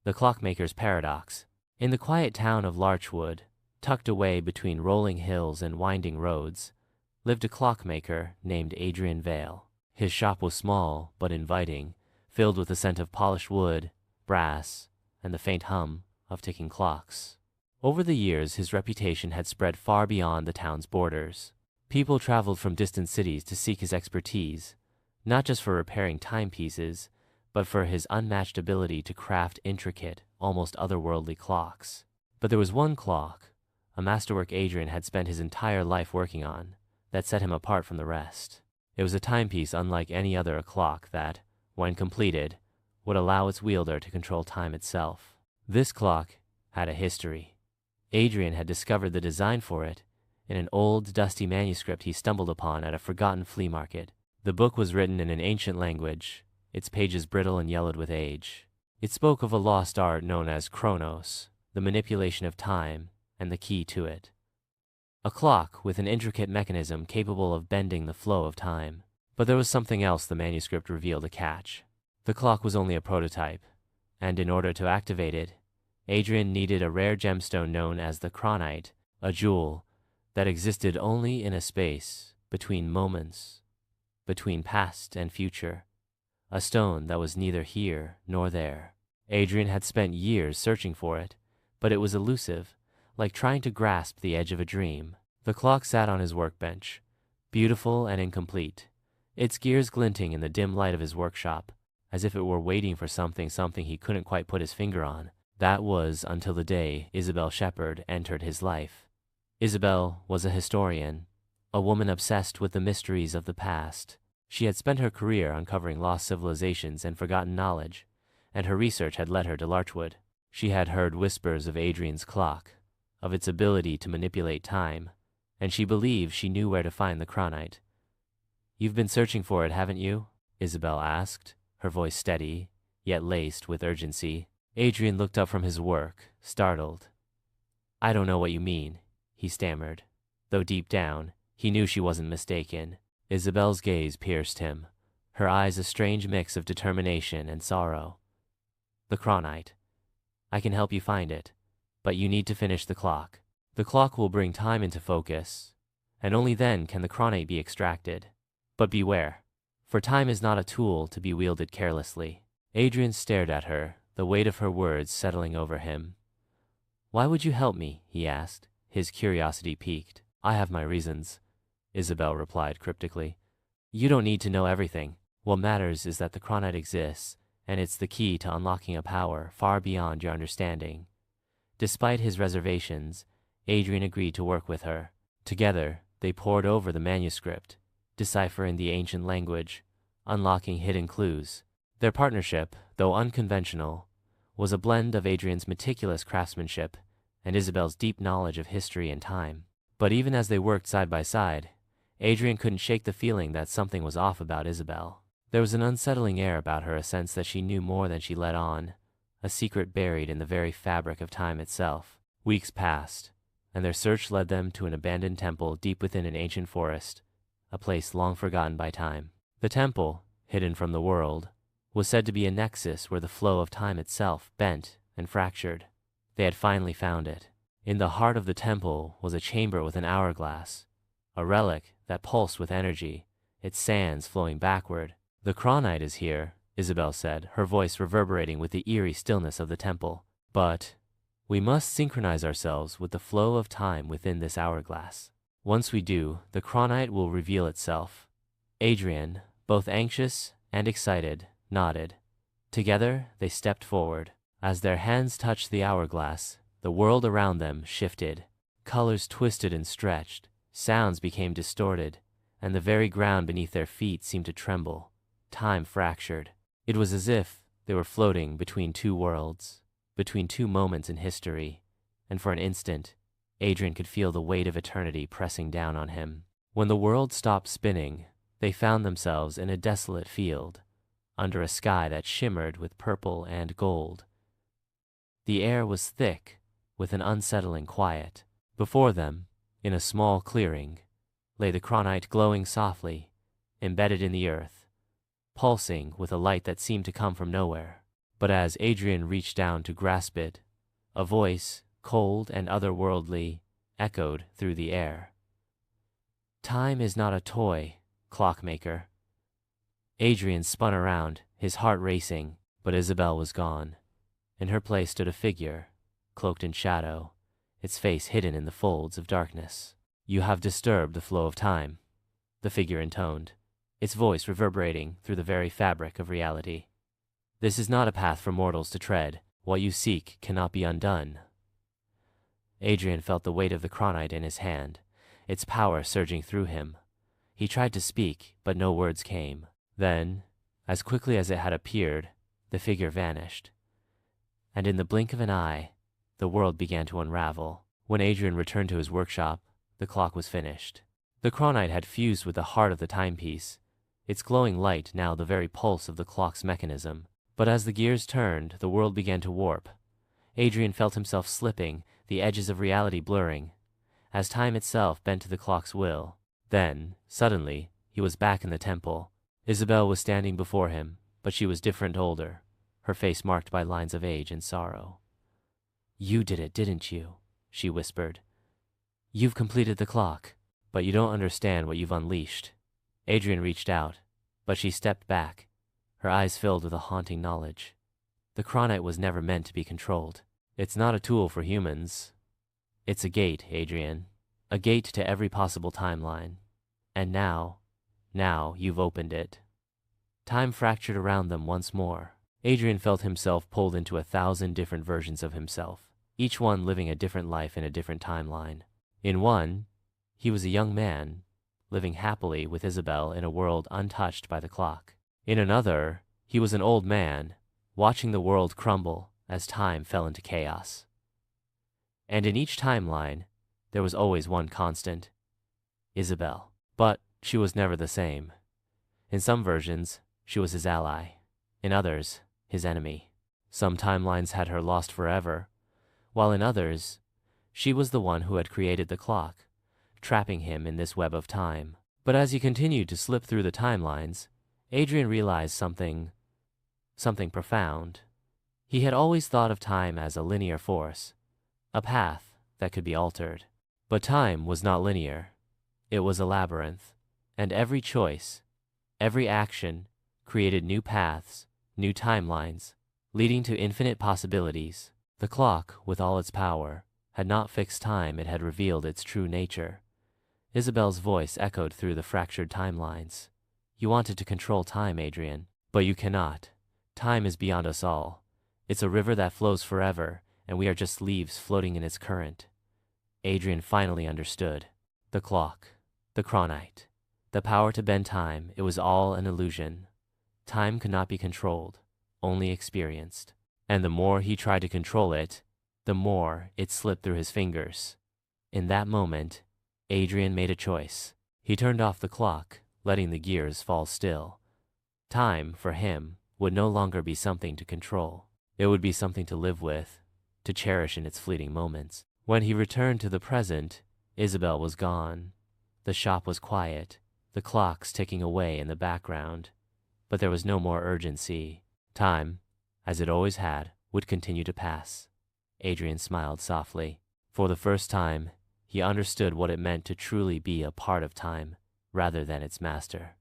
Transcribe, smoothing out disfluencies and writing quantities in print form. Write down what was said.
The Clockmaker's Paradox. In the quiet town of Larchwood, tucked away between rolling hills and winding roads, lived a clockmaker named Adrian Vale. His shop was small but inviting, filled with the scent of polished wood, brass, and the faint hum of ticking clocks. Over the years, his reputation had spread far beyond the town's borders. People traveled from distant cities to seek his expertise, not just for repairing timepieces, but for his unmatched ability to craft intricate, almost otherworldly clocks. But there was one clock, a masterwork Adrian had spent his entire life working on, that set him apart from the rest. It was a timepiece unlike any other clock that, when completed, would allow its wielder to control time itself. This clock had a history. Adrian had discovered the design for it in an old, dusty manuscript he stumbled upon at a forgotten flea market. The book was written in an ancient language, its pages brittle and yellowed with age. It spoke of a lost art known as Chronos, the manipulation of time, and the key to it. A clock with an intricate mechanism capable of bending the flow of time. But there was something else the manuscript revealed a catch. The clock was only a prototype, and in order to activate it, Adrian needed a rare gemstone known as the chronite, a jewel that existed only in a space between moments, between past and future, a stone that was neither here nor there. Adrian had spent years searching for it, but it was elusive, like trying to grasp the edge of a dream. The clock sat on his workbench, beautiful and incomplete, its gears glinting in the dim light of his workshop, as if it were waiting for something he couldn't quite put his finger on. That was until the day Isabel Shepard entered his life. Isabel was a historian, a woman obsessed with the mysteries of the past. She had spent her career uncovering lost civilizations and forgotten knowledge, and her research had led her to Larchwood. She had heard whispers of Adrian's clock, of its ability to manipulate time, and she believed she knew where to find the chronite. "You've been searching for it, haven't you?" Isabel asked, her voice steady, yet laced with urgency. Adrian looked up from his work, startled. "I don't know what you mean," he stammered, though deep down, he knew she wasn't mistaken. Isabel's gaze pierced him, her eyes a strange mix of determination and sorrow. "The chronite. I can help you find it, but you need to finish the clock. The clock will bring time into focus, and only then can the chronite be extracted. But beware, for time is not a tool to be wielded carelessly." Adrian stared at her, the weight of her words settling over him. "Why would you help me?" he asked, his curiosity piqued. "I have my reasons," Isabel replied cryptically. "You don't need to know everything. What matters is that the chronite exists, and it's the key to unlocking a power far beyond your understanding." Despite his reservations, Adrian agreed to work with her. Together, they pored over the manuscript, deciphering the ancient language, unlocking hidden clues. Their partnership, though unconventional, was a blend of Adrian's meticulous craftsmanship and Isabel's deep knowledge of history and time. But even as they worked side by side, Adrian couldn't shake the feeling that something was off about Isabel. There was an unsettling air about her, a sense that she knew more than she let on, a secret buried in the very fabric of time itself. Weeks passed, and their search led them to an abandoned temple deep within an ancient forest, a place long forgotten by time. The temple, hidden from the world, was said to be a nexus where the flow of time itself bent and fractured. They had finally found it. In the heart of the temple was a chamber with an hourglass, a relic that pulsed with energy, its sands flowing backward. "The chronite is here," Isabel said, her voice reverberating with the eerie stillness of the temple. "But we must synchronize ourselves with the flow of time within this hourglass. Once we do, the chronite will reveal itself." Adrian, both anxious and excited, nodded. Together, they stepped forward. As their hands touched the hourglass, the world around them shifted. Colors twisted and stretched, sounds became distorted, and the very ground beneath their feet seemed to tremble. Time fractured. It was as if they were floating between two worlds, between two moments in history, and for an instant, Adrian could feel the weight of eternity pressing down on him. When the world stopped spinning, they found themselves in a desolate field, under a sky that shimmered with purple and gold. The air was thick with an unsettling quiet. Before them, in a small clearing, lay the chronite glowing softly, embedded in the earth, pulsing with a light that seemed to come from nowhere. But as Adrian reached down to grasp it, a voice, cold and otherworldly, echoed through the air. "Time is not a toy, Clockmaker." Adrian spun around, his heart racing, but Isabel was gone. In her place stood a figure, cloaked in shadow, its face hidden in the folds of darkness. "You have disturbed the flow of time," the figure intoned, its voice reverberating through the very fabric of reality. "This is not a path for mortals to tread. What you seek cannot be undone." Adrian felt the weight of the chronite in his hand, its power surging through him. He tried to speak, but no words came. Then, as quickly as it had appeared, the figure vanished. And in the blink of an eye, the world began to unravel. When Adrian returned to his workshop, the clock was finished. The chronite had fused with the heart of the timepiece, its glowing light now the very pulse of the clock's mechanism. But as the gears turned, the world began to warp. Adrian felt himself slipping, the edges of reality blurring, as time itself bent to the clock's will. Then, suddenly, he was back in the temple. Isabel was standing before him, but she was different, older, her face marked by lines of age and sorrow. "You did it, didn't you?" she whispered. "You've completed the clock, but you don't understand what you've unleashed." Adrian reached out, but she stepped back, her eyes filled with a haunting knowledge. The chronite was never meant to be controlled. It's not a tool for humans. It's a gate, Adrian. A gate to every possible timeline. And now you've opened it. Time fractured around them once more. Adrian felt himself pulled into 1,000 different versions of himself, each one living a different life in a different timeline. In one, he was a young man, living happily with Isabel in a world untouched by the clock. In another, he was an old man, watching the world crumble as time fell into chaos. And in each timeline, there was always one constant: Isabel. But she was never the same. In some versions, she was his ally. In others, his enemy. Some timelines had her lost forever, while in others, she was the one who had created the clock, trapping him in this web of time. But as he continued to slip through the timelines, Adrian realized something profound. He had always thought of time as a linear force, a path that could be altered. But time was not linear. It was a labyrinth, and every choice, every action, created new paths, new timelines, leading to infinite possibilities. The clock, with all its power, had not fixed time, it had revealed its true nature. Isabel's voice echoed through the fractured timelines. "You wanted to control time, Adrian, but you cannot. Time is beyond us all. It's a river that flows forever, and we are just leaves floating in its current." Adrian finally understood. The clock, the chronite, the power to bend time, it was all an illusion. Time could not be controlled, only experienced. And the more he tried to control it, the more it slipped through his fingers. In that moment, Adrian made a choice. He turned off the clock, letting the gears fall still. Time, for him, would no longer be something to control. It would be something to live with, to cherish in its fleeting moments. When he returned to the present, Isabel was gone. The shop was quiet, the clocks ticking away in the background. But there was no more urgency. Time, as it always had, would continue to pass. Adrian smiled softly. For the first time, he understood what it meant to truly be a part of time, rather than its master.